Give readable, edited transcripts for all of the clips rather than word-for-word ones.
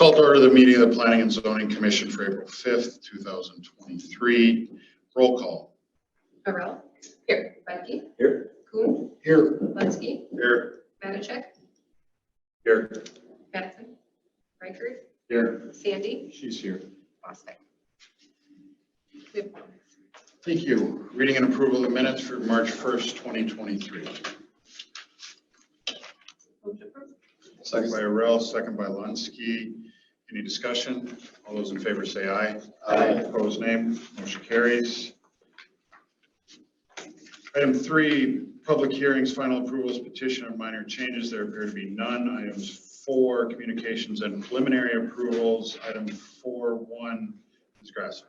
Call to order the meeting of the Planning and Zoning Commission for April 5th, 2023. Roll call. Arel. Here. Budke. Here. Kuhn. Here. Lensky. Here. Matichek. Here. Batson. Reichert. Here. Sandy. She's here. Bostic. Thank you. Reading and approval of the minutes for March 1st, 2023. Second by Arel, second by Lensky. Any discussion? All those in favor say aye. Aye. Opposed, nay. Motion carries. Item 3, public hearings, final approvals, petition of minor changes. There appear to be none. Items 4, communications and preliminary approvals. Item 4.1, Ms. Grasser.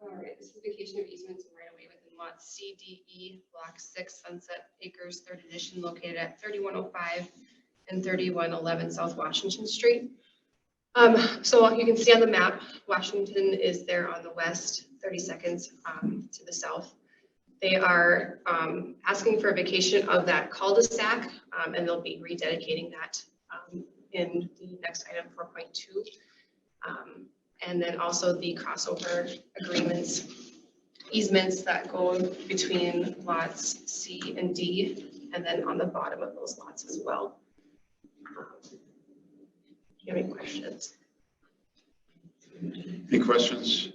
All right, this is vacation of easements and right away within lots C, D, E, block 6, Sunset Acres, 3rd edition, located at 3105 and 3111 South Washington Street. So you can see on the map, Washington is there on the west, 30 seconds to the south. They are asking for a vacation of that cul-de-sac, and they'll be rededicating that in the next item 4.2. And then also the crossover agreements, easements that go between lots C and D, and then on the bottom of those lots as well. Do you have any questions? Any questions?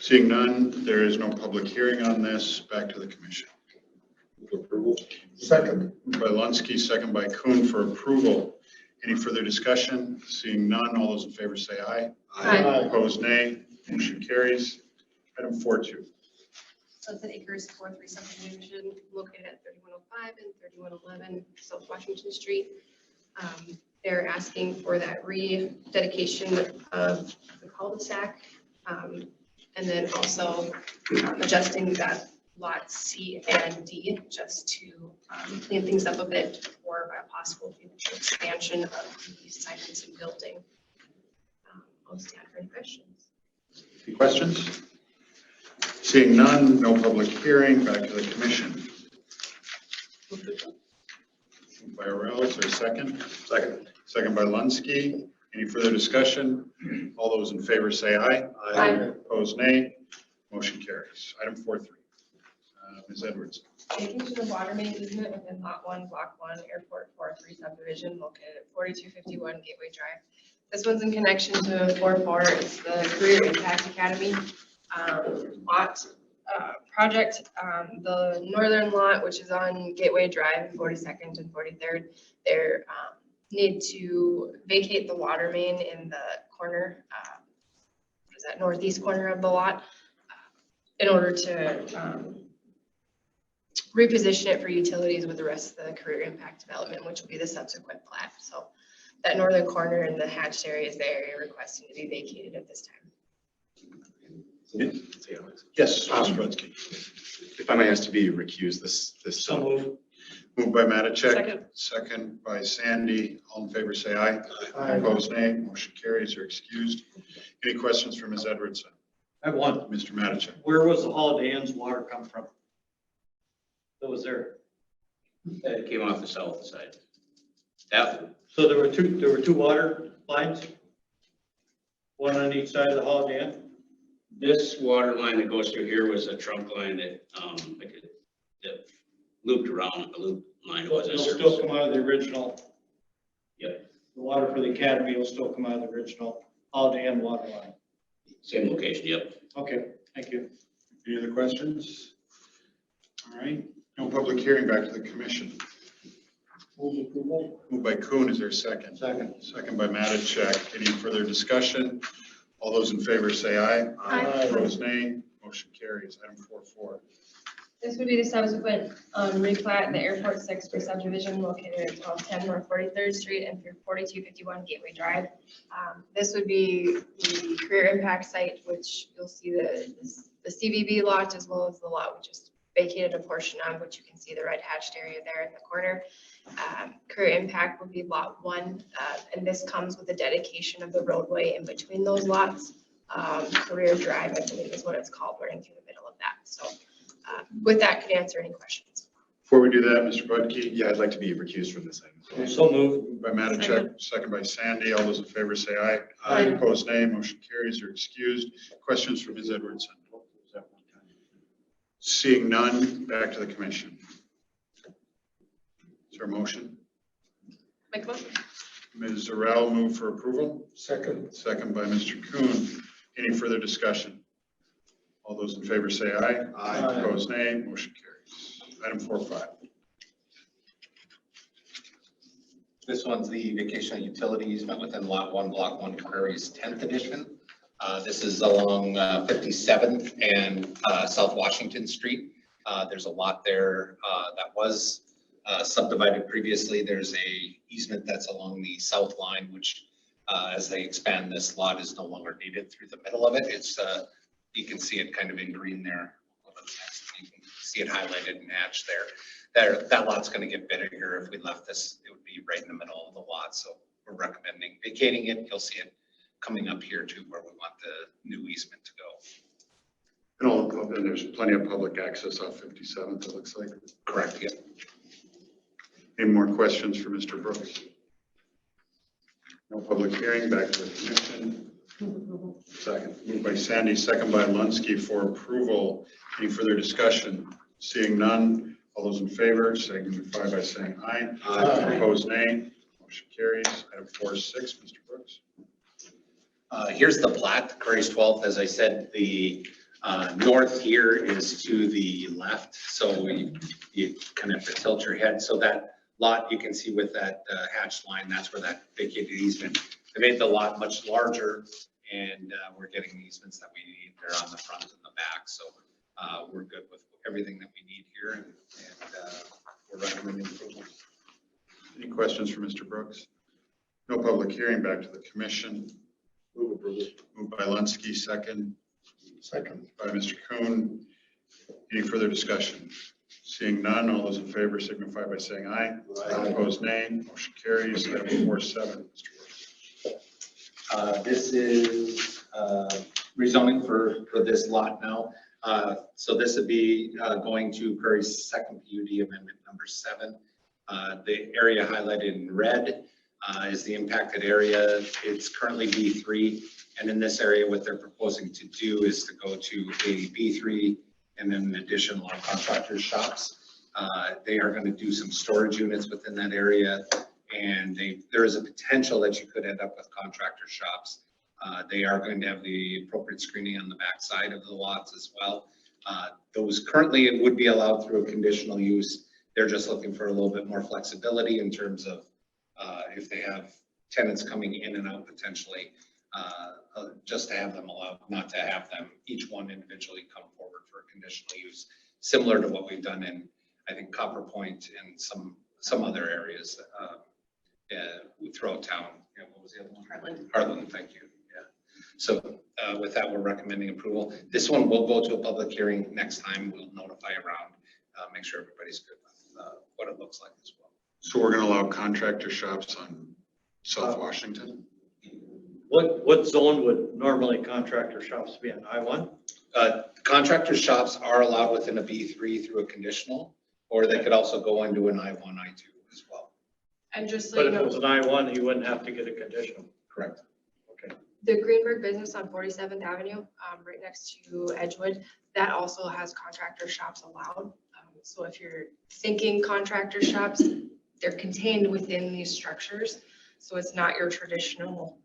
Seeing none, there is no public hearing on this. Back to the commission. Approval. Second. Moved by Lensky, second by Kuhn for approval. Any further discussion? Seeing none, all those in favor say aye. Aye. Opposed, nay. Motion carries. Item 4.2. Sunset Acres 4-3 subdivision located at 3105 and 3111 South Washington Street. They're asking for that rededication of the cul-de-sac, and then also adjusting that lot C and D just to clean things up a bit for a possible future expansion of the sites and building. I'll stand for any questions. Any questions? Seeing none, no public hearing. Back to the commission. Moved by Arel, is there a second? Second. Second by Lensky. Any further discussion? All those in favor say aye. Aye. Opposed, nay. Motion carries. Item 4.3. Ms. Edwards. Taking to the water main easement within Lot 1, Block 1, Airport 4-3 subdivision located at 4251 Gateway Drive. This one's in connection to 4.4. It's the Career Impact Academy lot project. The northern lot, which is on Gateway Drive, 42nd and 43rd, they're need to vacate the water main in the corner, is that northeast corner of the lot, in order to reposition it for utilities with the rest of the career impact development, which will be the subsequent plat. So that northern corner and the hatched area is the area requesting to be vacated at this time. Yes, Mr. Rudsky. If I may ask to be recused, this. Moved by Matichek. Second. Second by Sandy. All in favor say aye. Aye. Opposed, nay. Motion carries. You're excused. Any questions for Ms. Edwardson? I have one. Mr. Matichek. Where was the Holiday Inn's water come from? That was there. It came off the south side. That, So there were two water lines? One on each side of the Holiday Inn? this water line that goes through here was a trunk line that, that looped around, a loop line. It was a It'll service. still come out of the original. Yep, The water for the academy will still come out of the original Holiday Inn water line. same location, yep. Okay, thank you. Any other questions? All right. No public hearing. Back to the commission. Move approval. Moved by Kuhn. Is there a second? Second. Second by Matichek. Any further discussion? All those in favor say aye. Aye. Opposed, nay. Motion carries. Item 4.4. This would be the subsequent replat in the Airport 6 for subdivision located at 1210 North 43rd Street and through 4251 Gateway Drive. This would be the career impact site, which you'll see the CVB lot as well as the lot we just vacated a portion of, which you can see the red hatched area there in the corner. Career impact would be lot 1, and this comes with the dedication of the roadway in between those lots. Career Drive, I believe, is what it's called, running through the middle of that. So with that, could answer any questions. Before we do that, Mr. Budke, Yeah, I'd like to be recused from this item. So moved. moved by Matachek, second by Sandy. All those in favor say aye. Aye. Opposed, nay. Motion carries or excused. Questions for Ms. Edwardson? Seeing none, back to the commission. Is there a motion? Make a motion. Ms. Zarell, move for approval. Second. Second by Mr. Kuhn. Any further discussion? All those in favor say aye. Aye. Opposed, nay. Motion carries. Item 4.5. This one's the vacation utility easement within Lot 1, Block 1, Prairie's 10th edition. This is along 57th and South Washington Street. There's a lot there that was subdivided previously. There's a easement that's along the south line, which as they expand this lot is no longer needed through the middle of it. It's you can see it kind of in green there. You can see it highlighted and hatched there. That lot's going to get bigger. If we left this, it would be right in the middle of the lot. So we're recommending vacating it. You'll see it coming up here too, where we want the new easement to go. And there's plenty of public access off 57th, it looks like. Correct, yeah. Any more questions for Mr. Brooks? No public hearing, back to the commission. Second, moved by Sandy, second by Lunsky for approval. Any further discussion? Seeing none, all those in favor signify by saying aye. Aye. Opposed, nay. Motion carries. Item 4.6, Mr. Brooks. Here's the plat, Prairie's 12th. As I said, the north here is to the left. So you kind of have to tilt your head. So that lot you can see with that hatched line, that's where that vacated easement. They made the lot much larger and we're getting the easements that we need there on the front and the back. So we're good with everything that we need here and we're recommending approval. Any questions for Mr. Brooks? No public hearing, back to the commission. Move approval. Moved by Lunsky, second Second. by Mr. Kuhn. Any further discussion? Seeing none, all those in favor signify by saying aye. Aye. Opposed, nay. Motion carries. Item 4.7, Mr. Brooks. This is rezoning for this lot now. So this would be going to Prairie's second PUD amendment number 7. The area highlighted in red is the impacted area. It's currently B3. And in this area, what they're proposing to do is to go to a B3 and then an additional contractors shops. They are going to do some storage units within that area. And there is a potential that you could end up with contractor shops. They are going to have the appropriate screening on the back side of the lots as well. Those currently it would be allowed through a conditional use. They're just looking for a little bit more flexibility in terms of if they have tenants coming in and out potentially, just to have them allowed, not to have them each one individually come forward for a conditional use, similar to what we've done in, I think, Copper Point and some other areas throughout town. Yeah, what was the other one? Heartland. Heartland, thank you. Yeah. So with that, we're recommending approval. This one will go to a public hearing next time. We'll notify around, make sure everybody's good with what it looks like as well. So we're going to allow contractor shops on South Washington? What zone would normally contractor shops be in? I-1? Contractor shops are allowed within a B3 through a conditional, or they could also go into an I1, I2 as well. And just so But you if it was know, an I-1, you wouldn't have to get a conditional. Correct. Okay. the Greenberg business on 47th Avenue, right next to Edgewood, that also has contractor shops allowed. So if you're thinking contractor shops, they're contained within these structures. So it's not your traditional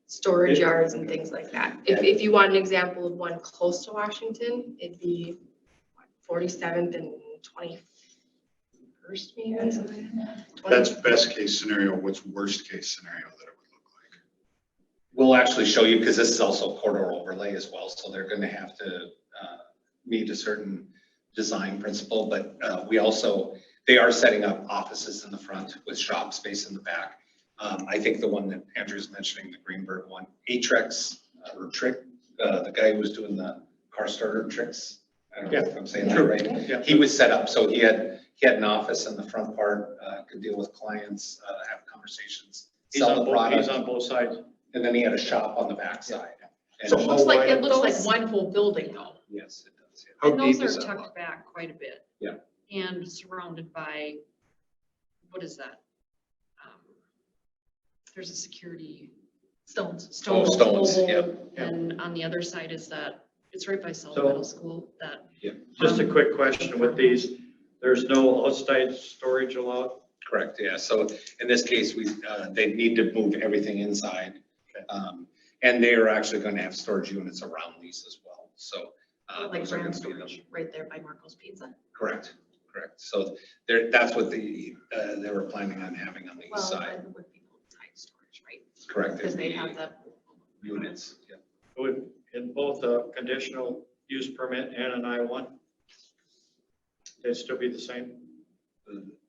storage yards and things like that. If you want an example of one close to Washington, it'd be 47th and 21st, maybe something like that. That's best case scenario. What's worst case scenario that it would look like? We'll actually show you because this is also corridor overlay as well. So they're going to have to meet a certain design principle, but they are setting up offices in the front with shop space in the back. I think the one that Andrew's mentioning, the Greenberg one, Atrex or Trick, the guy who was doing the car starter tricks. I don't know if I'm saying that right. Yeah. He was set up, so he had an office in the front part, could deal with clients, have conversations, He's sell the product, on both sides. and then he had a shop on the back side. And So It how looks like, wide- it looks like one whole building though. yes, it does. Yeah. How And those deep is are that tucked lot? back quite a bit. Yeah. and surrounded by, what is that? There's a security. Stones. Stone. stones, mobile, yep, yep. And on the other side is that, it's right by South So- Middle School, that, Just a quick question with these, there's no outside storage allowed? Correct, yeah. So in this case, they need to move everything inside. Okay. And they are actually going to have storage units around these as well. So Like those are going ground to be storage right there by Marco's Pizza. correct. So that's what they were planning on having on the east Well, side. it would be inside storage, right? Correct. Because they it'd be have the. units. Yeah. Would, in both a conditional use permit and an I-1? They'd still be the same?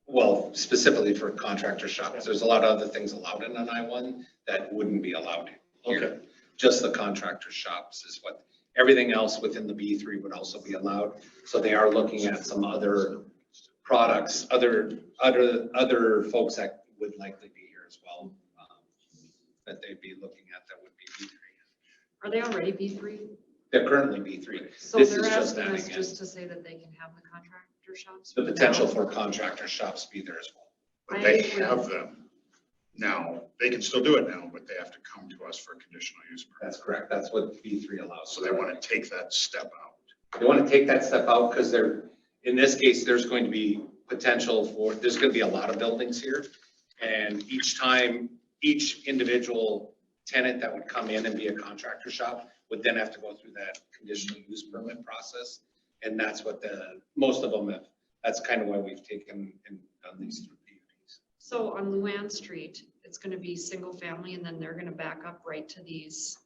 Well, specifically for contractor shops, there's a lot of other things allowed in an I-1 that wouldn't be allowed here. Okay. Just the contractor shops is what, everything else within the B3 would also be allowed. So they are looking at some other products, other folks that would likely be here as well, that they'd be looking at that would be B3. are they already B3? They're currently B3. So This they're is just asking us adding in. just to say that they can have the contractor shops? The potential now? for contractor shops be there as well. But they I agree. have them now. They can still do it now, but they have to come to us for a conditional use permit. That's correct. That's what B3 allows. So they want to take that step out. They want to take that step out because in this case, there's going to be potential for, there's going to be a lot of buildings here. And each individual tenant that would come in and be a contractor shop would then have to go through that conditional use permit process. And that's what most of them have, that's kind of why we've taken and done these through PUDs. So on Luann Street, it's gonna be single family and then they're gonna back up right to these,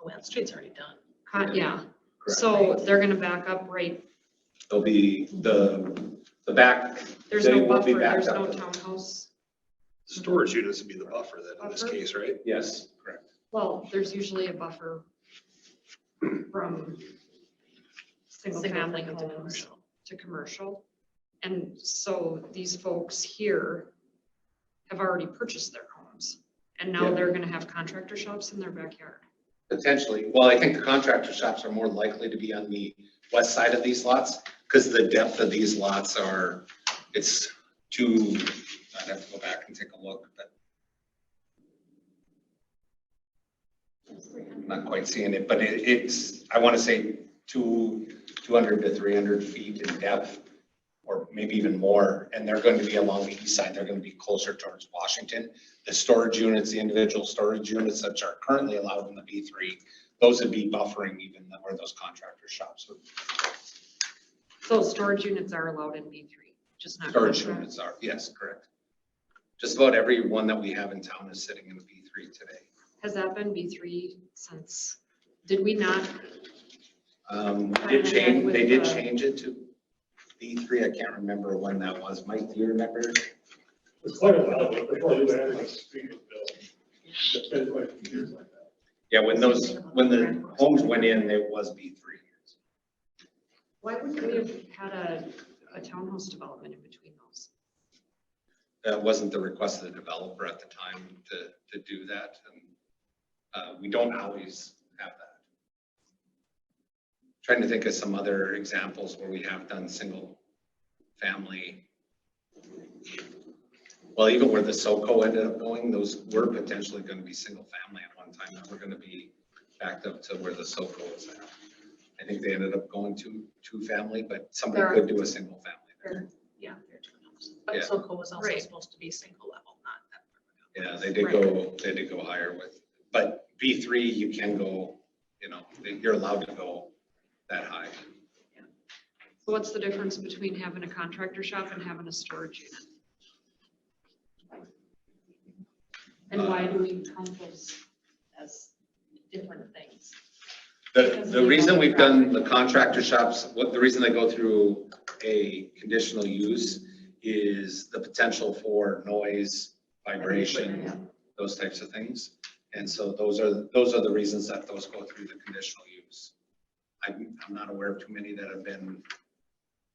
Luann Street's already done. yeah. Correct. So they're gonna back up right, There'll be the back. there's they no will be buffer, backed there's up no to- townhouse. Storage units would be the buffer then in this Buffer? case, right? Yes, correct. Well, there's usually a buffer from single family to homes commercial. to commercial. And so these folks here have already purchased their homes. And now Yeah. they're gonna have contractor shops in their backyard. Potentially. Well, I think the contractor shops are more likely to be on the west side of these lots because the depth of these lots it's too, I'd have to go back and take a look, but I'm not quite seeing it, but it's, I want to say 200 to 300 feet in depth or maybe even more. And they're going to be along the east side. They're going to be closer towards Washington. The storage units, the individual storage units that are currently allowed in the B3, those would be buffering even where those contractor shops would. So storage units are allowed in B3, just not. Storage contract. units are, yes, correct. Just about every one that we have in town is sitting in a B3 today. Has that been B3 since, did we not? Did change, with they did the- change it to B3. I can't remember when that was. Mike, do you remember? It's quite a while before you added a street bill. It's been quite a few years like that. Yeah, when the homes went in, it was B3. Why wouldn't we have had a townhouse development in between those? That wasn't the request of the developer at the time to do that. And we don't always have that. Trying to think of some other examples where we have done single family. Well, even where the SoCo ended up going, those were potentially going to be single family at one time that were going to be backed up to where the SoCo was at. I think they ended up going to two family, but somebody There are- could do a single family. They're, yeah, they're two houses. But Yeah. SoCo was also Right. supposed to be single level, not that. Yeah, they did go higher with, but B3, you can go, you're allowed to go that high. So what's the difference between having a contractor shop and having a storage unit? And why do we count those as different things? The reason we've done the contractor shops, the reason they go through a conditional use is the potential for noise, vibration, those types of things. And so those are the reasons that those go through the conditional use. I'm not aware of too many that have been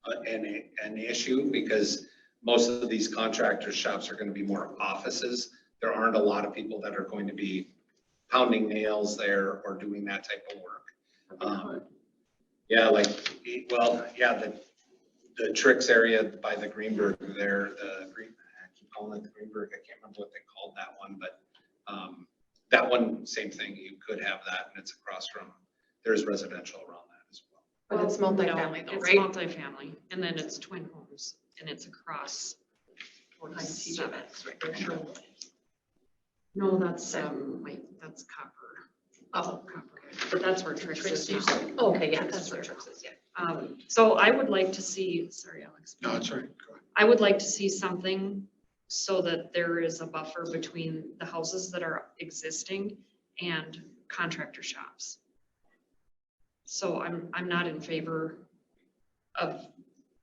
an issue because most of these contractor shops are going to be more offices. There aren't a lot of people that are going to be pounding nails there or doing that type of work. Yeah, the Tricks area by the Greenberg there, I keep calling it the Greenberg, I can't remember what they called that one, but that one, same thing, you could have that, and it's across from, there's residential around that as well. But it's Well, no, multifamily though, it's right? multifamily, and then it's twin homes, and it's across. Behind TJ 47. Maxx, right there. No, that's, that's copper. Oh. Copper. But that's where Trix Tricks is used now. to- Oh, okay, yeah, Trix that's is where there. Tricks is, yeah. So I would like to see, sorry, Alex. No, that's all right. Go ahead. I would like to see something so that there is a buffer between the houses that are existing and contractor shops. So I'm not in favor of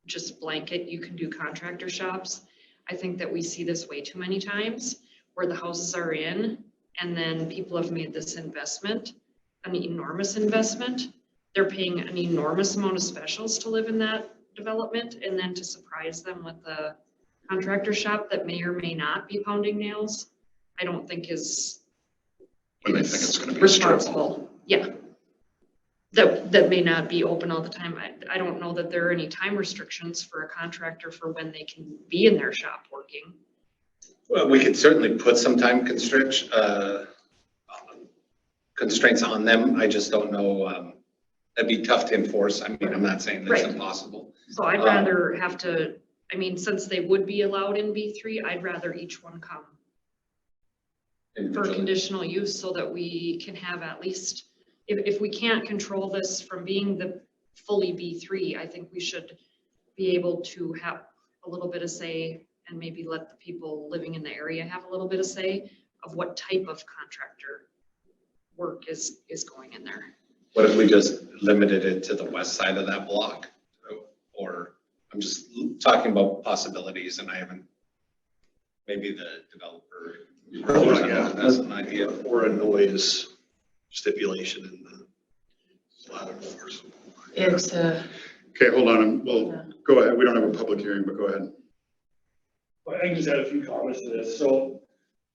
just blanket, you can do contractor shops. I think that we see this way too many times where the houses are in and then people have made this investment, an enormous investment. They're paying an enormous amount of specials to live in that development and then to surprise them with a contractor shop that may or may not be pounding nails, I don't think is When they think it's gonna be a strip mall. responsible. Yeah. That may not be open all the time. I don't know that there are any time restrictions for a contractor for when they can be in their shop working. Well, we could certainly put some time constraints on them. I just don't know, that'd be tough to enforce. I mean, I'm not saying that's Right. impossible. So I'd rather have to, I mean, since they would be allowed in B3, I'd rather each one come for individually. conditional use so that we can have at least, if we can't control this from being the fully B3, I think we should be able to have a little bit of say and maybe let the people living in the area have a little bit of say of what type of contractor work is going in there. What if we just limited it to the west side of that block? Or I'm just talking about possibilities and I haven't, maybe the developer. That's an idea. Or a noise stipulation in the lot enforcement. It's, Okay, hold on. Well, go ahead. We don't have a public hearing, but go ahead. Well, I can just add a few comments to this. So,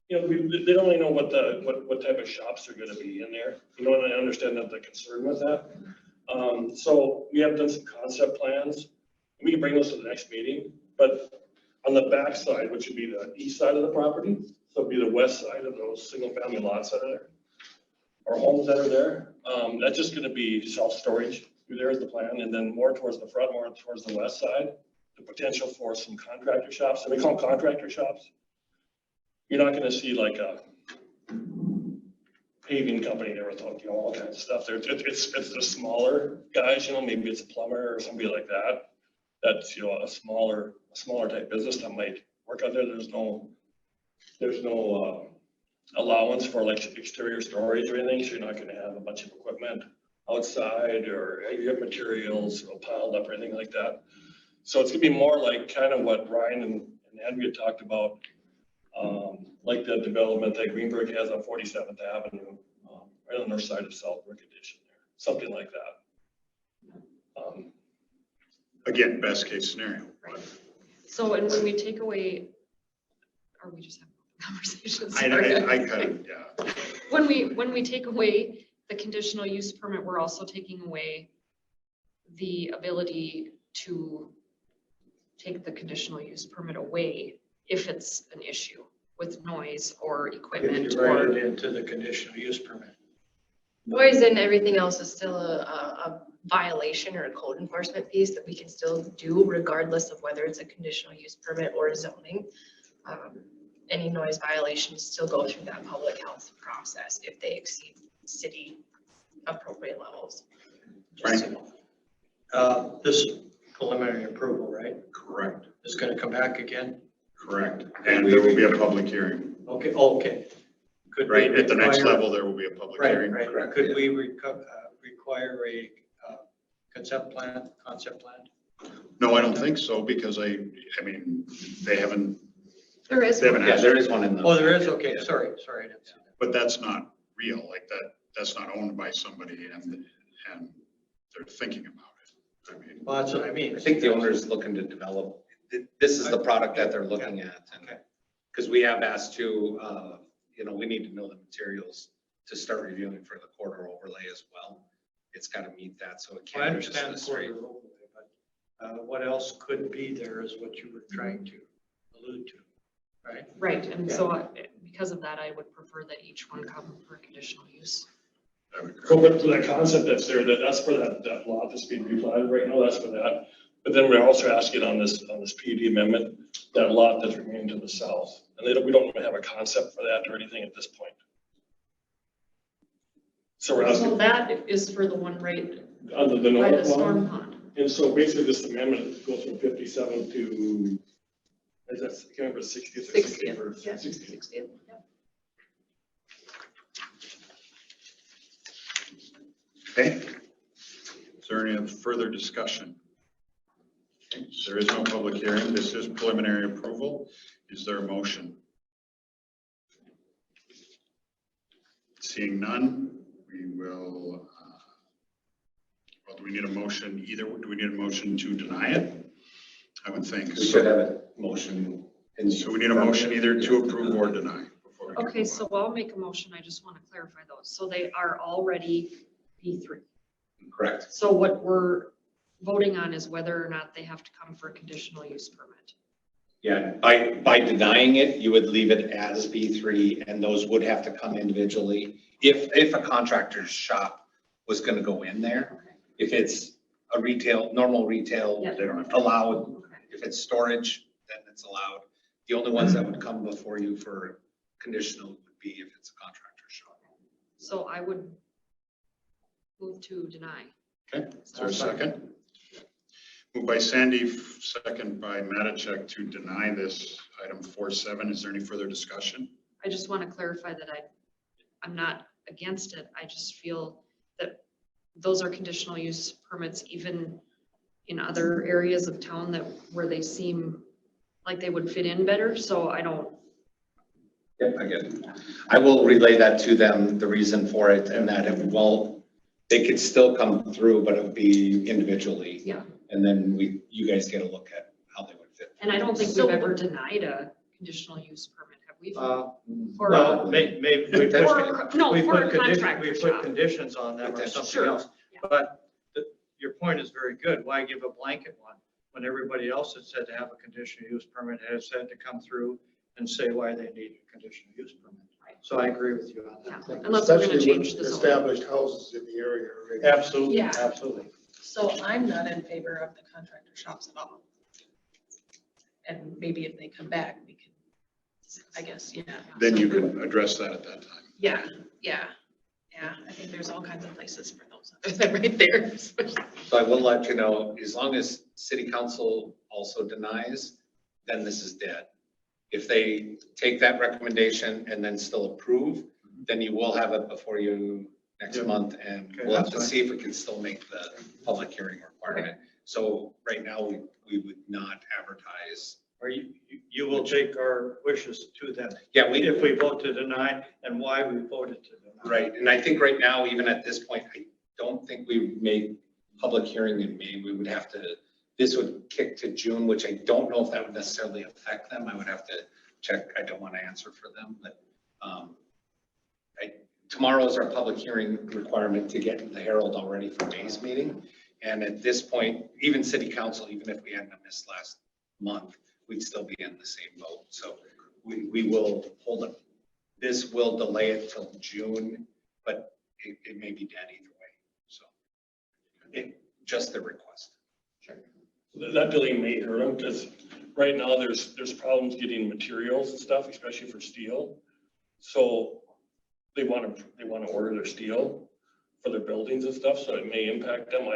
you know, they don't really know what type of shops are gonna be in there. You know, and I understand that the concern with that. So we have done some concept plans. We can bring those to the next meeting, but on the back side, which would be the east side of the property, so it'd be the west side of those single family lots that are there, or homes that are there, that's just gonna be self-storage. There is the plan, and then more towards the front, more towards the west side, the potential for some contractor shops, and we call them contractor shops. You're not gonna see like a paving company there with, you know, all kinds of stuff there. It's the smaller guys, you know, maybe it's a plumber or somebody like that. That's, you know, a smaller type business that might work out there. There's no allowance for like exterior storage or anything, so you're not gonna have a bunch of equipment outside or you have materials, you know, piled up or anything like that. So it's gonna be more like kind of what Ryan and Andrea talked about, like the development that Greenberg has on 47th Avenue, right on the north side of Southbrook Edition there, something like that. Again, best case scenario. Right. So, and when we take away, or we just have conversations. I kind of, yeah. When we take away the conditional use permit, we're also taking away the ability to take the conditional use permit away if it's an issue with noise or equipment If you write or. it into the conditional use permit. Noise and everything else is still a violation or a code enforcement piece that we can still do regardless of whether it's a conditional use permit or zoning. Any noise violations still go through that public health process if they exceed city appropriate levels. Just so you know. This preliminary approval, right, Correct, is gonna come back again? correct. And there will be a public hearing. Okay, okay. Could we Right, at the next require- level, there will be a public Right, hearing. right. Correct, Could yeah. we require a concept plan? No, I don't think so, because I mean, they haven't There is. They haven't Yeah, asked, there is one in the. Oh, there is, okay, sorry, I didn't see that. but that's not real, like that's not owned by somebody and they're thinking about it. I mean, Well, that's what I mean. I think the owner is looking to develop, this is the product that they're looking at. Okay. Because we have asked to, you know, we need to know the materials to start reviewing for the corridor overlay as well. It's got to meet that, so it Well, I can't be just understand a the straight. corridor overlay, but What else could be there is what you were trying to allude to, right? Right, and so because of that, I would prefer that each one come for conditional use. I would agree. So, but for that concept that's there, that's for that lot that's being replanted right now, that's for that. But then we're also asking on this PUD amendment, that lot that's remaining to the south. And we don't even have a concept for that or anything at this point. So we're So asking that is for the one right under the by the north storm one. pond. And so basically this amendment goes from 57 to, is that, I can't remember, 60th or 60th or 60th. Okay. Is there any further discussion? Okay, there is no public hearing. This is preliminary approval. Is there a motion? Seeing none, we will, well, do we need a motion either? Do we need a motion to deny it? I would think. We should have a motion. So we need a motion either to approve or deny. Before we can Okay, move so on. I'll make a motion. I just want to clarify those. So they are already P3. Correct. So what we're voting on is whether or not they have to come for a conditional use permit. Yeah, by denying it, you would leave it as B3 and those would have to come individually. If a contractor's shop was gonna go in there, if it's a retail, normal retail, Yeah. They don't have to. allowed. Okay. If it's storage, then it's allowed. The only ones that would come before you for conditional would be if it's a contractor's shop. So I would move to deny. Okay, is there a second? Moved by Sandy, second by Matachek to deny this item 4.7. Is there any further discussion? I just want to clarify that I'm not against it. I just feel that those are conditional use permits even in other areas of town where they seem like they would fit in better. So I don't, Yep, I get it. I will relay that to them, the reason for it, and that it will, they could still come through, but it would be individually. yeah. And then you guys get a look at how they would fit. And I don't think we've ever denied a conditional use permit, have we? Or, Well, maybe we or, no, we for put a conditions, contractor we put shop. conditions on them or Potential. something Sure. else. Yeah. But your point is very good. Why give a blanket one when everybody else has said to have a conditional use permit has said to come through and say why they need a conditional use permit. So I agree with you on Yeah, that. unless we're gonna Especially change with the zone. established houses in the area already. Absolutely, Yeah. absolutely. So I'm not in favor of the contractor shops at all. And maybe if they come back, we can, I guess, yeah. Then you can address that at that time. Yeah, I think there's all kinds of places for those other than right there. So I will let you know, as long as city council also denies, then this is dead. If they take that recommendation and then still approve, then you will have it before you next Yep. month, and Okay, we'll have that's to fine. see if we can still make the public hearing requirement. So right now, we would not advertise. Or you will take our wishes to them. Yeah, If we vote to deny and why we voted to deny. right, and I think right now, even at this point, I don't think we would make public hearing in May. We would have to, this would kick to June, which I don't know if that would necessarily affect them. I would have to check. I don't want to answer for them, but tomorrow is our public hearing requirement to get the Herald already for May's meeting. And at this point, even city council, even if we hadn't missed last month, we'd still be in the same boat. So we will hold it. This will delay it till June, but it may be dead either way. So just the request. That delay may hurt them because right now there's problems getting materials and stuff, especially for steel. So they want to order their steel for their buildings and stuff, so it may impact them.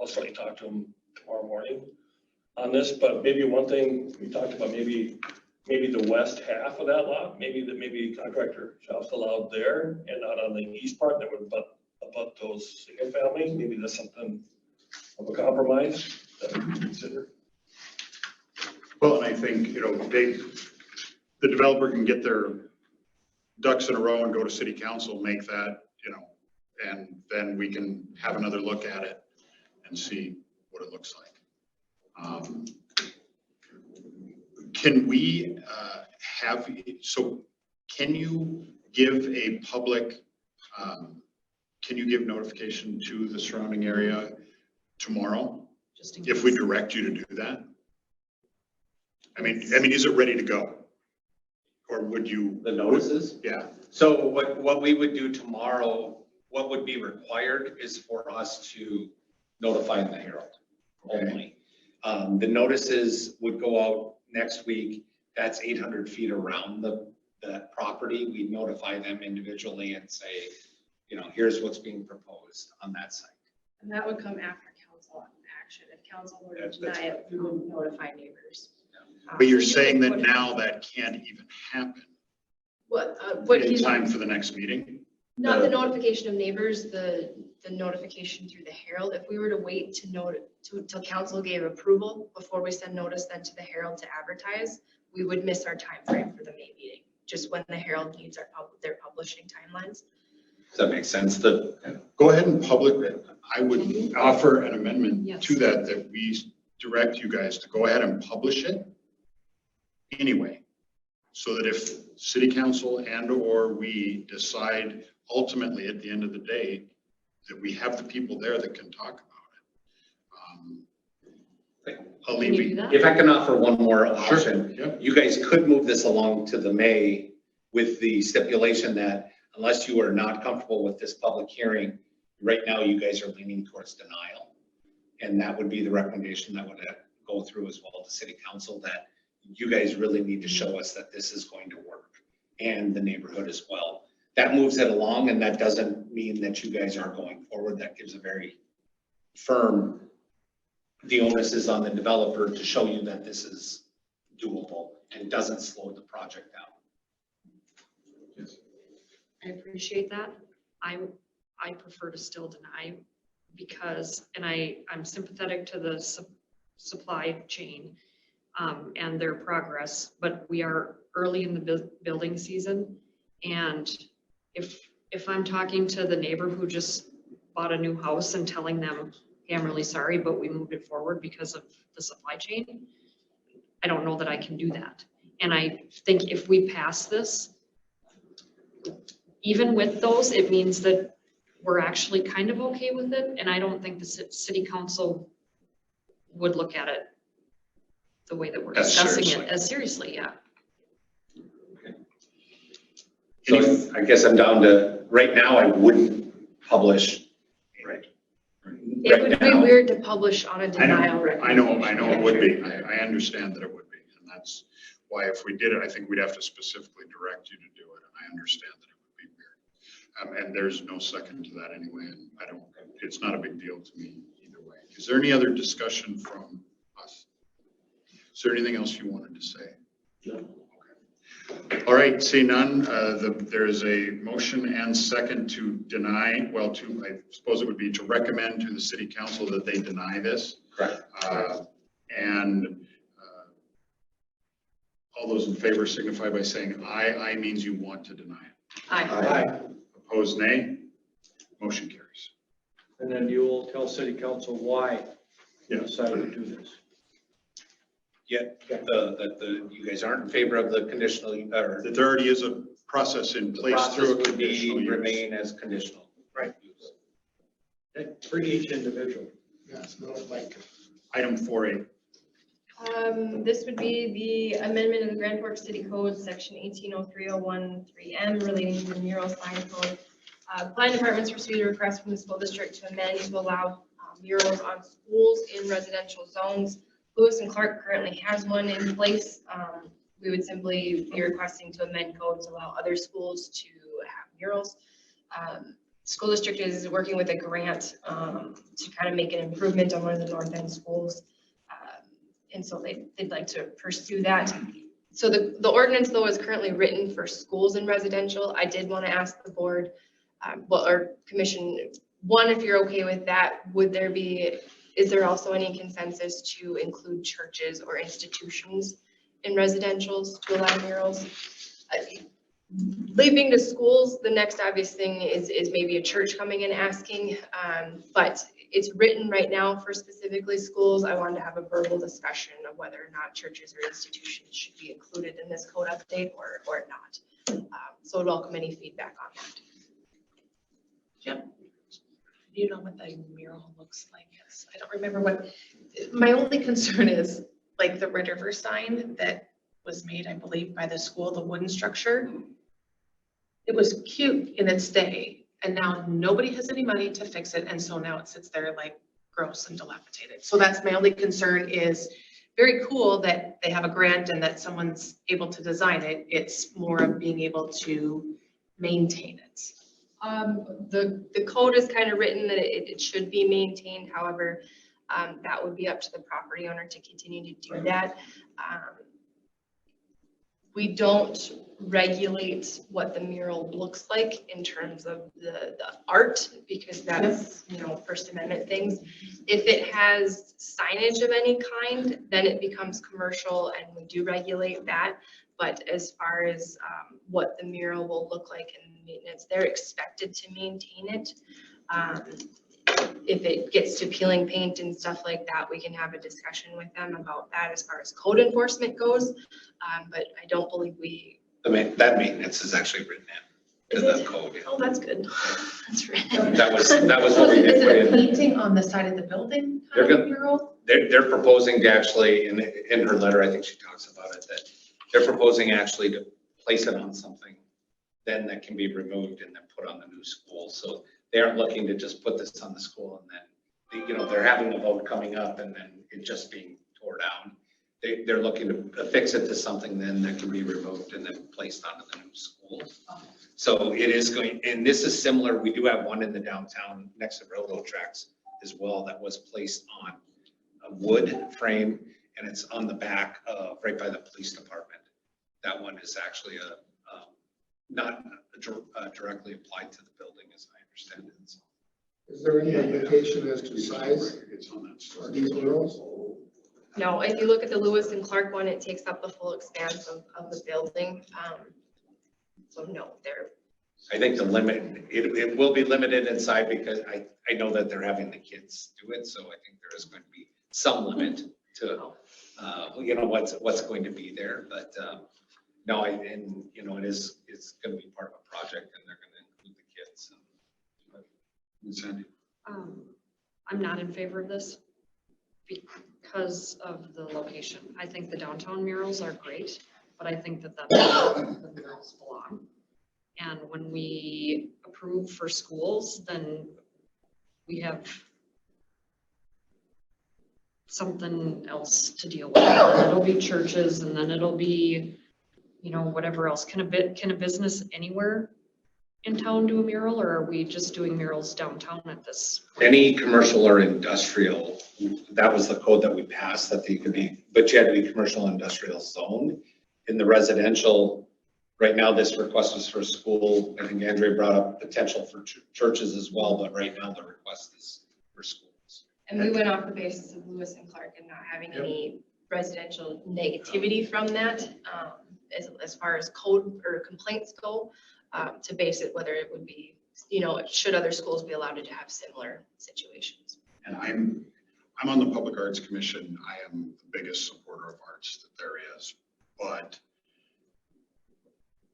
I'll certainly talk to them tomorrow morning on this, but maybe one thing we talked about, maybe the west half of that lot, maybe contractor shops allowed there and not on the east part that would abut those single family. Maybe that's something of a compromise that we can consider. Well, and I think, the developer can get their ducks in a row and go to city council, make that, and then we can have another look at it and see what it looks like. Can we can you give a public, can you give notification to the surrounding area tomorrow just in if we case. direct you to do that? I mean, is it ready to go? Or would you? The notices? Yeah, So what we would do tomorrow, what would be required is for us to notify the Herald only. The notices would go out next week. That's 800 feet around that property. We'd notify them individually and say, you know, here's what's being proposed on that site. And that would come after council action. If council were to That's deny it, we would notify neighbors. but you're So you saying would that put- now that can't even happen What in he's, time for the next meeting? not the notification of neighbors, the notification through the Herald. If we were to wait till council gave approval before we send notice then to the Herald to advertise, we would miss our time frame for the May meeting, just when the Herald needs their publishing timelines. Does that make sense? Go ahead and public it. I would offer an amendment Yes. to that we direct you guys to go ahead and publish it anyway. So that if city council and or we decide ultimately at the end of the day that we have the people there that can talk about it. I'll Can you do leave that? If I can offer one more option, Yep. you guys could move this along to the May with the stipulation that unless you are not comfortable with this public hearing, right now you guys are leaning towards denial. And that would be the recommendation that would go through as well to city council, that you guys really need to show us that this is going to work, and the neighborhood as well. That moves it along, and that doesn't mean that you guys aren't going forward. That gives a very firm, the onus is on the developer to show you that this is doable and doesn't slow the project down. I appreciate that. I prefer to still deny because, and I'm sympathetic to the supply chain and their progress, but we are early in the building season. And if I'm talking to the neighbor who just bought a new house and telling them, hey, I'm really sorry, but we moved it forward because of the supply chain, I don't know that I can do that. And I think if we pass this, even with those, it means that we're actually kind of okay with it. And I don't think the city council would look at it the way that we're As discussing seriously. it, as seriously, yeah. So I guess I'm down to, right now, I wouldn't publish. Right. It would be now. weird to publish on a I denial know recommendation. it would be. I understand that it would be. And that's why if we did it, I think we'd have to specifically direct you to do it. And I understand that it would be weird. And there's no second to that anyway. And it's not a big deal to me either way. Is there any other discussion from us? Is there anything else you wanted to say? No. Okay. All right, see none. There is a motion and second to deny, I suppose it would be to recommend to the city council that they deny this. Correct. And all those in favor signify by saying aye. Aye means you want to deny it. Aye. Opposed, nay. Motion carries. And then you will tell city council why you Yeah. decided to do this. Yet, you guys aren't in favor of the conditional, or That there already is a process in the place process through a would conditional be, use. remain as conditional. Right. For each individual. Yeah, it's not like. Item 4A. This would be the amendment of the Grand Forks City Code, section 180301-3M, relating to the mural sign code. Planning department's received a request from the school district to amend to allow murals on schools in residential zones. Lewis and Clark currently has one in place. We would simply be requesting to amend code to allow other schools to have murals. School district is working with a grant to kind of make an improvement on one of the north end schools. And so they'd like to pursue that. So the ordinance though is currently written for schools and residential. I did want to ask the board, or commission, one, if you're okay with that, is there also any consensus to include churches or institutions in residentials to allow murals? Leaving to schools, the next obvious thing is maybe a church coming and asking, but it's written right now for specifically schools. I wanted to have a verbal discussion of whether or not churches or institutions should be included in this code update or not. So I'd welcome any feedback on that. you know what the mural looks like? Yes, I don't remember what, my only concern is like the Red River sign that was made, I believe, by the school, the wooden structure. It was cute in its day, and now nobody has any money to fix it, and so now it sits there like gross and dilapidated. So that's my only concern is very cool that they have a grant and that someone's able to design it. It's more of being able to maintain it. The code is kind of written that it should be maintained. However, that would be up to the property owner to continue to do that. We don't regulate what the mural looks like in terms of the art, because that's, you know, First Amendment things. If it has signage of any kind, then it becomes commercial and we do regulate that. But as far as what the mural will look like in maintenance, they're expected to maintain it. If it gets to peeling paint and stuff like that, we can have a discussion with them about that as far as code enforcement goes. But I don't believe we. That maintenance is actually written in to the code. Yeah. Oh, that's good. That's right. That was what we Is did put it a in. painting on the side of the building They're kind of gonna- mural? They're proposing to actually, in her letter, I think she talks about it, that they're proposing actually to place it on something then that can be removed and then put on the new school. So they aren't looking to just put this on the school and then, you know, they're having a vote coming up and then it just being tore down. They're looking to affix it to something then that can be removed and then placed onto the new school. So it is going, and this is similar, we do have one in the downtown next to railroad tracks as well that was placed on a wood frame and it's on the back of, right by the police department. That one is actually not directly applied to the building as I understand it. So Is there any limitation as to size It's on that of these murals? No, if you look at the Lewis and Clark one, it takes up the full expanse of the building. So no, they're. I think the limit, it will be limited inside because I know that they're having the kids do it. So I think there is going to be some limit to, you know, what's going to be there. But no, and you know, it's going to be part of a project and they're going to include the kids. Sandy. I'm not in favor of this because of the location. I think the downtown murals are great, but I think that that's where the murals belong. And when we approve for schools, then we have something else to deal with. And it'll be churches and then it'll be, you know, whatever else. Can a business anywhere in town do a mural, or are we just doing murals downtown at this point? Any commercial or industrial, that was the code that we passed, that they could be, but you had to be commercial industrial zone. In the residential, right now this request is for school. I think Andrea brought up potential for churches as well, but right now the request is for schools. And we went off the basis of Lewis and Clark and not having any residential negativity from that, as far as code or complaints go, to base it whether it would be, you know, should other schools be allowed to have similar situations. And I'm on the Public Arts Commission. I am the biggest supporter of arts that there is. But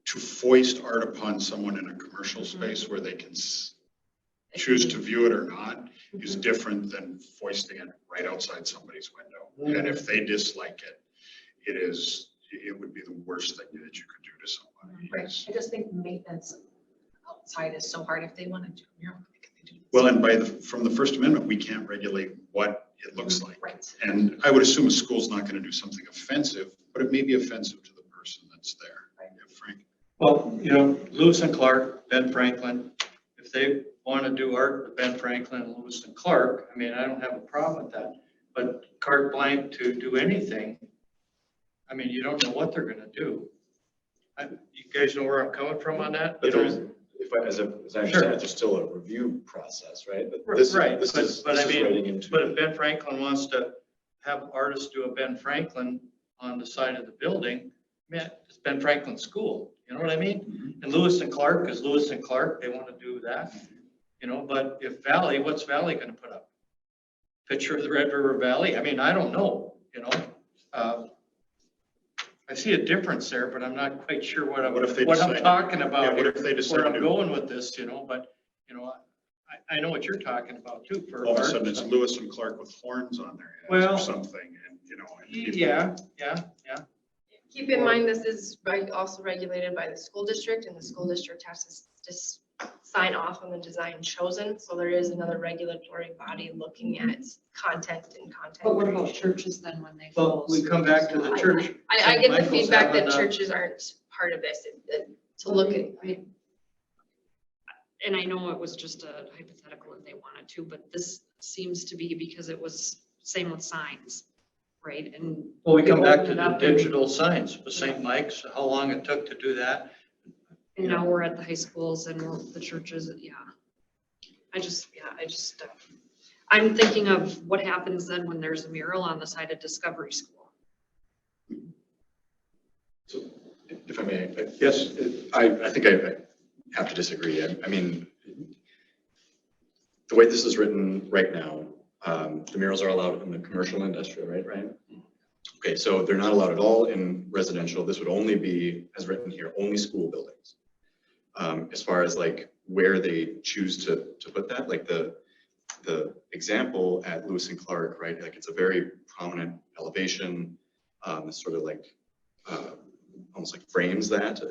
to foist art upon someone in a commercial space where they can choose to view it or not is different than foisting it right outside somebody's window. And if they dislike it, it would be the worst thing that you could do to somebody. Right, I just think maintenance outside is so hard. If they want to do a mural, they can do. Well, and from the First Amendment, we can't regulate what it looks like. Right. And I would assume a school's not going to do something offensive, but it may be offensive to the person that's there. Yeah, Frank. Well, you know, Lewis and Clark, Ben Franklin, if they want to do art with Ben Franklin and Lewis and Clark, I mean, I don't have a problem with that. But carte blanche to do anything, I mean, you don't know what they're gonna do. You guys know where I'm coming from on that? But You there's, don't- as I understand it, there's still a review process, right? But this Right, is but I mean, writing into. But if Ben Franklin wants to have artists do a Ben Franklin on the side of the building, man, it's Ben Franklin School, you know what I mean? And Lewis and Clark, because Lewis and Clark, they want to do that, you know, but if Valley, what's Valley gonna put up? Picture of the Red River Valley? I mean, I don't know, you know? I see a difference there, but I'm not quite sure what I'm What if they talking Yeah, about what here, if they decide where to I'm do? going with this, you know, but, you know, I know what you're talking about too. For All of a art sudden, it's stuff. Lewis and Clark with horns on their heads Well, or something, and, you know. and people- Yeah. Keep in mind, this is also regulated by the school district, and the school district has to just sign off on the design chosen. So there is another regulatory body looking at content and content. But what about creation. churches then when they Well, close? we come back to the church. I get the Michael's feedback that having a- churches aren't part of this, to look at, And I know it was just a hypothetical if they wanted to, but this seems to be because it was same with signs, right? And Well, we come you back open to it the up and- digital signs, the St. Mike's, how long it took to do that. And now we're at the high schools and the churches, yeah. I'm thinking of what happens then when there's a mural on the side of Discovery School. So, if I may, Yes. I think I have to disagree. I mean, the way this is written right now, the murals are allowed in the commercial and industrial, right, Ryan? Okay, so they're not allowed at all in residential. This would only be, as written here, only school buildings. As far as like where they choose to put that, like the example at Lewis and Clark, right? Like it's a very prominent elevation. It's sort of like almost like frames that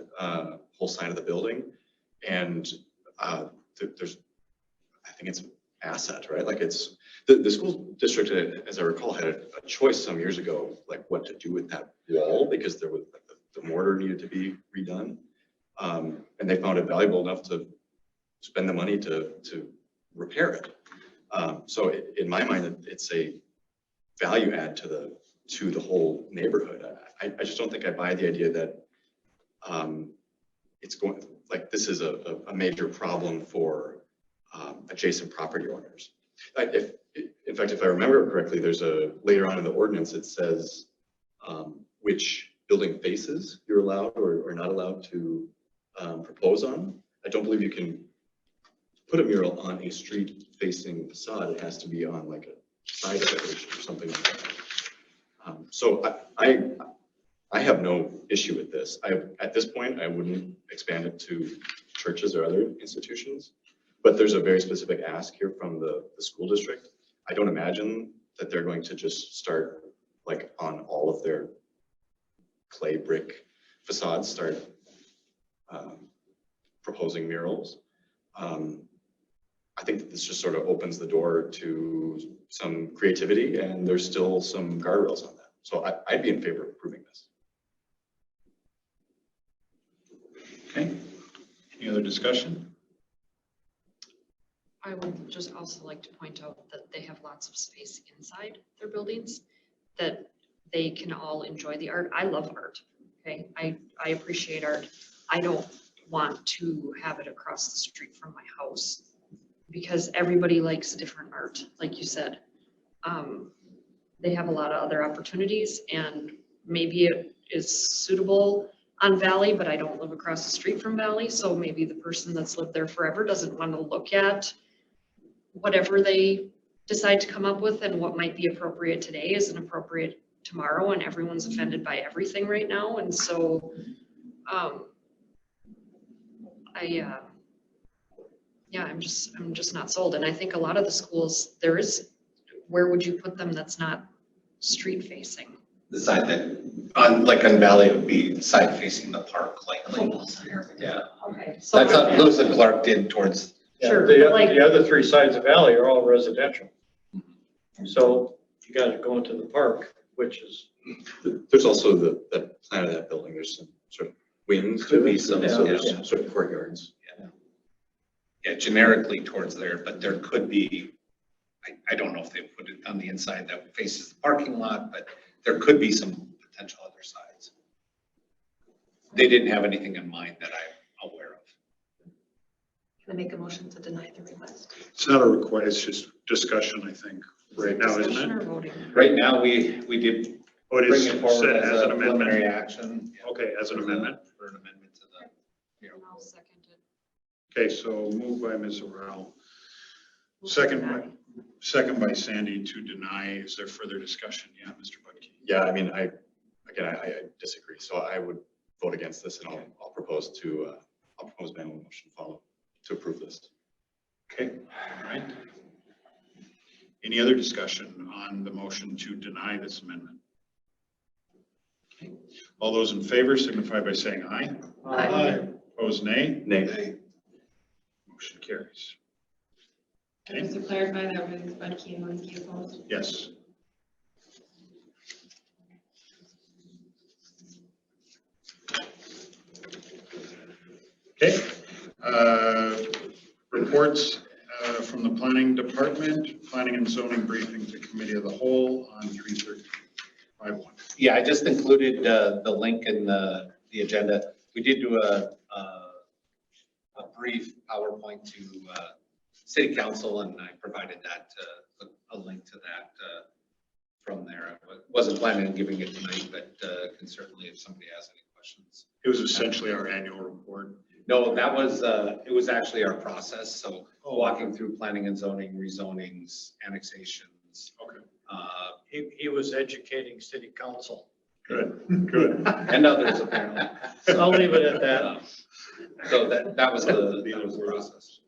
whole side of the building, and there's, I think it's an asset, right? Like it's the school district, as I recall, had a choice some years ago, like what to do with that wall because there was like the mortar needed to be redone. And they found it valuable enough to spend the money to repair it. So in my mind, it's a value add to the whole neighborhood. I just don't think I buy the idea that it's going, like this is a major problem for adjacent property owners. In fact, if I remember correctly, there's later on in the ordinance, it says which building faces you're allowed or not allowed to propose on. I don't believe you can put a mural on a street facing facade. It has to be on like a side elevation or something like that. So I have no issue with this. At this point, I wouldn't expand it to churches or other institutions, but there's a very specific ask here from the school district. I don't imagine that they're going to just start like on all of their clay brick facades, start proposing murals. I think that this just sort of opens the door to some creativity, and there's still some guardrails on that. So I'd be in favor of approving this. Okay, any other discussion? I would just also like to point out that they have lots of space inside their buildings that they can all enjoy the art. I love art, okay? I appreciate art. I don't want to have it across the street from my house because everybody likes different art, like you said. They have a lot of other opportunities and maybe it is suitable on Valley, but I don't live across the street from Valley. So maybe the person that's lived there forever doesn't want to look at whatever they decide to come up with, and what might be appropriate today isn't appropriate tomorrow, and everyone's offended by everything right now. And so I'm just not sold. And I think a lot of the schools, where would you put them that's not street facing? The side that, like on Valley, it would be side facing the park, likely. Yeah. Okay. So That's what Lewis and Clark did towards, Sure, The but like- the other three sides of Valley are all residential. So you gotta go into the park, which is, There's also that plan of that building. There's some sort of wings. Could be some, So yeah. there's sort of courtyards. yeah, generically towards there, but there could be, I don't know if they put it on the inside that faces the parking lot, but there could be some potential other sides. They didn't have anything in mind that I'm aware of. Can I make a motion to deny the request? It's not a request, it's just discussion, I think, right now, isn't Discussion it? or voting? Right now, we did Oh, it bring is it forward set as as a an amendment. preliminary action. Okay, as an amendment. For an amendment to the, you know. I'll second it. Okay, so moved by Ms. Arel, We'll second by Sandy to deny. Is there further discussion? Yeah, Mr. Budke. Yeah, I mean, I disagree. So I would vote against this, and I'll propose my own motion to approve this. Okay, all right. Any other discussion on the motion to deny this amendment? Okay. All those in favor signify by saying aye. Aye. Opposed, nay. Nay. Motion carries. And just to clarify, that was Budke and Linsky opposed. Yes. Okay. Reports from the planning department, planning and zoning briefing to committee of the whole on 3/30/51. Yeah, I just included the link in the agenda. We did do a brief PowerPoint to city council, and I provided that, a link to that from there. I wasn't planning on giving it tonight, but can certainly, if somebody has any questions. It was essentially our annual report. No, that was, it was actually our process, so walking through planning and zoning, rezonings, annexations. Okay. He was educating city council. Good, good. And others apparently. I'll leave it at that. So that was the process.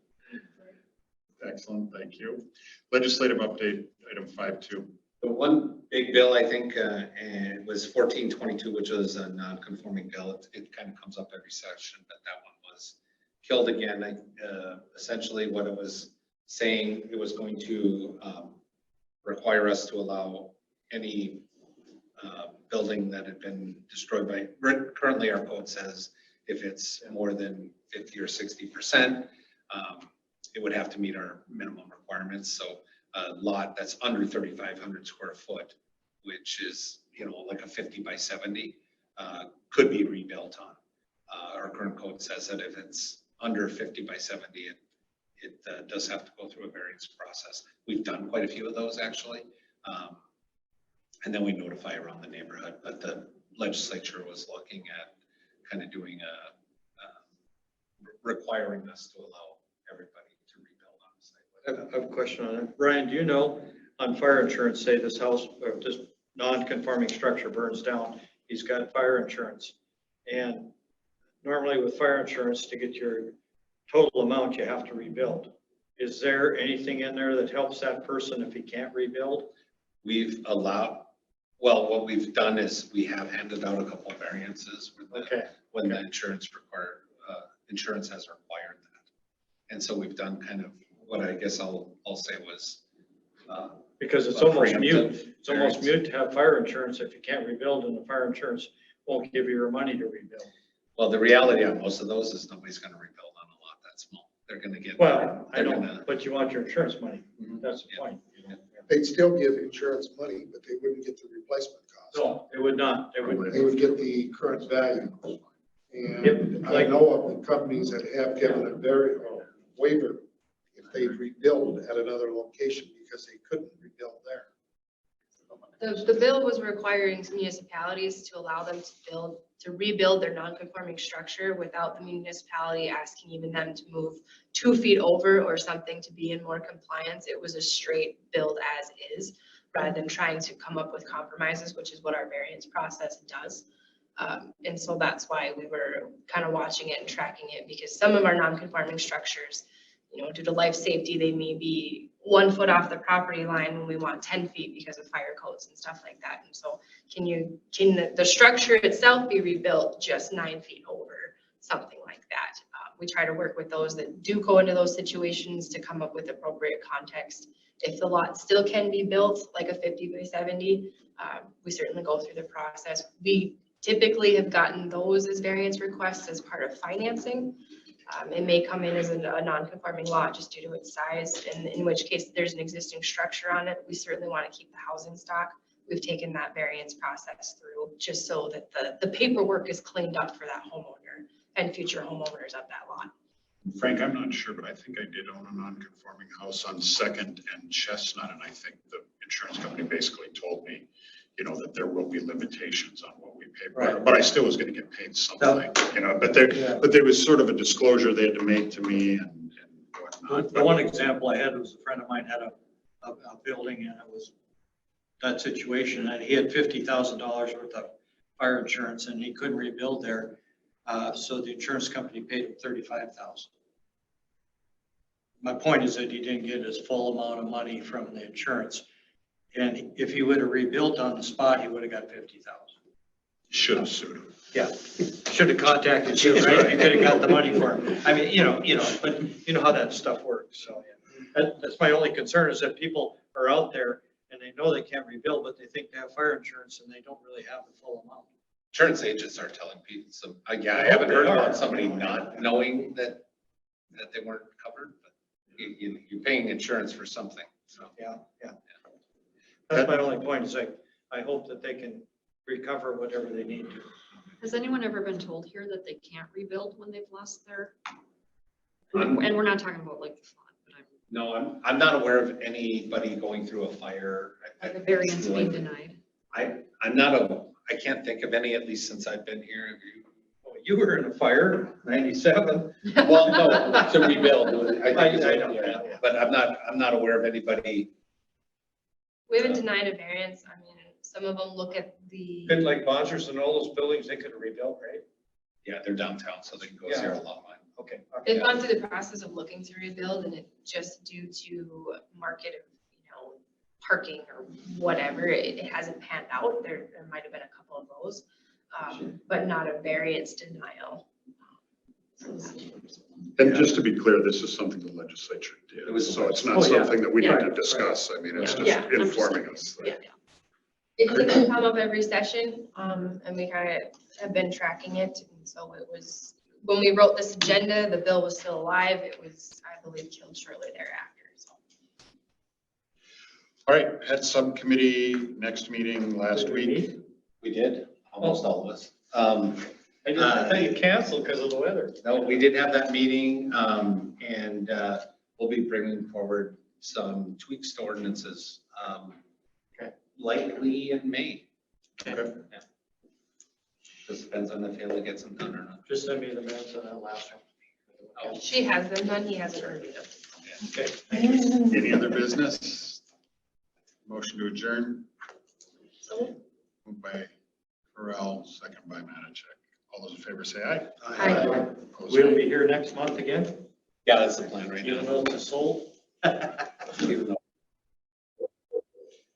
Excellent, thank you. Legislative update, item 5.2. The one big bill, I think, and was 1422, which was a non-conforming bill. It kind of comes up every session, but that one was killed again. Essentially what it was saying, it was going to require us to allow any building that had been destroyed by, currently our code says if it's more than 50 or 60%, it would have to meet our minimum requirements. So a lot that's under 3,500 square foot, which is, like a 50 by 70, could be rebuilt on. Our current code says that if it's under 50 by 70, it does have to go through a variance process. We've done quite a few of those actually. And then we notify around the neighborhood, but the legislature was looking at kind of doing requiring us to allow everybody to rebuild on the site. I have a question on it. Brian, do you know on fire insurance, say this house or this non-conforming structure burns down, he's got fire insurance. And normally with fire insurance, to get your total amount, you have to rebuild. Is there anything in there that helps that person if he can't rebuild? We've allowed, well, what we've done is we have handed out a couple of variances when the insurance insurance has required that. And so we've done kind of what I guess I'll say was because it's almost mute. It's almost mute to have fire insurance if you can't rebuild, and the fire insurance won't give you your money to rebuild. Well, the reality on most of those is nobody's going to rebuild on a lot that small. They're going to get. Well, I know, but you want your insurance money. That's the point. They'd still give insurance money, but they wouldn't get the replacement cost. No, it would not. It would. They would get the current value. And Yep, I know of the companies that have given a waiver if they rebuild at another location because they couldn't rebuild there. The bill was requiring municipalities to allow them to rebuild their non-conforming structure without the municipality asking even them to move 2 feet over or something to be in more compliance. It was a straight build as is, rather than trying to come up with compromises, which is what our variance process does. And so that's why we were kind of watching it and tracking it, because some of our non-conforming structures, due to life safety, they may be 1 foot off the property line when we want 10 feet because of fire codes and stuff like that. And so can the structure itself be rebuilt just 9 feet over, something like that? We try to work with those that do go into those situations to come up with appropriate context. If the lot still can be built like a 50 by 70, we certainly go through the process. We typically have gotten those as variance requests as part of financing. It may come in as a non-conforming lot just due to its size, and in which case there's an existing structure on it. We certainly want to keep the housing stock. We've taken that variance process through just so that the paperwork is cleaned up for that homeowner and future homeowners of that lot. Frank, I'm not sure, but I think I did own a non-conforming house on 2nd and Chestnut, and I think the insurance company basically told me, that there will be limitations on what we pay, Right. but I still was going to get paid something, but there was sort of a disclosure they had to make to me and whatnot. The one example I had was a friend of mine had a building, and it was that situation, and he had $50,000 worth of fire insurance, and he couldn't rebuild there. So the insurance company paid him $35,000. My point is that he didn't get his full amount of money from the insurance. And if he would have rebuilt on the spot, he would have got 50,000. Should have sued him. Yeah, should have contacted you, right? You could have got the money for him. I mean, but you know how that stuff works, so, yeah. That's my only concern is that people are out there and they know they can't rebuild, but they think they have fire insurance and they don't really have the full amount. Insurance agents are telling people, so, yeah, I I hope haven't they heard are. about somebody not knowing that they weren't covered, but you're paying insurance for something, so. Yeah. That's my only point is I hope that they can recover whatever they need to. Has anyone ever been told here that they can't rebuild when they've lost their? I'm- And we're not talking about like the flood, but No, I'm not aware of anybody going through a fire. like a variance being denied. I can't think of any, at least since I've been here. Have you? Oh, you were in a fire, 97. Well, no, to rebuild. I think I know, yeah. yeah. But I'm not aware of anybody. We haven't denied a variance. I mean, some of them look at the, Bit like Bonzers and all those buildings, they could have rebuilt, right? Yeah, they're downtown, so they can go Yeah. zero lot line. Okay. they've gone through the process of looking to rebuild and it just due to market of, parking or whatever, it hasn't panned out. There might have been a couple of those, but not a variance denial. And just to be clear, this is something the legislature did. It was- So it's Oh, not yeah. something that we need Yeah. to discuss. I mean, it's Yeah. just informing us. Yeah. It doesn't come up every session, and we kind of have been tracking it. And so it was, when we wrote this agenda, the bill was still alive. It was, I believe, killed shortly thereafter, so. All right, had subcommittee next meeting last week. We did, almost all of us. I thought you canceled because of the weather. No, we did have that meeting, and we'll be bringing forward some tweaks to ordinances, likely in May. Okay. Just depends on if Haley gets them done or not. Just send me the minutes on that last one. She has them done, he hasn't reviewed them. Okay, thank you. Any other business? Motion to adjourn. So, Moved by Farrell, second by Manachek. All those in favor say aye. Aye. Opposed, We'll nay. be here next month again, Yeah, that's the plan right even now. though it's sold, Even though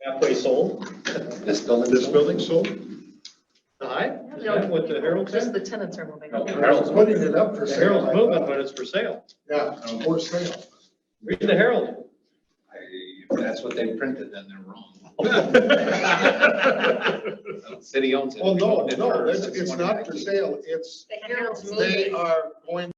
halfway sold. This building. This building sold? Aye, is that what the Herald Just said? the tenants are moving. No, Harold's putting it up for The sale. Herald's I moving, thought. but it's for sale. Yeah, for sale. Read the Herald. If that's what they printed, then they're wrong. City owns it. Well, no, It's no, for it's not for 619. sale. It's, the Herald's they moving. are going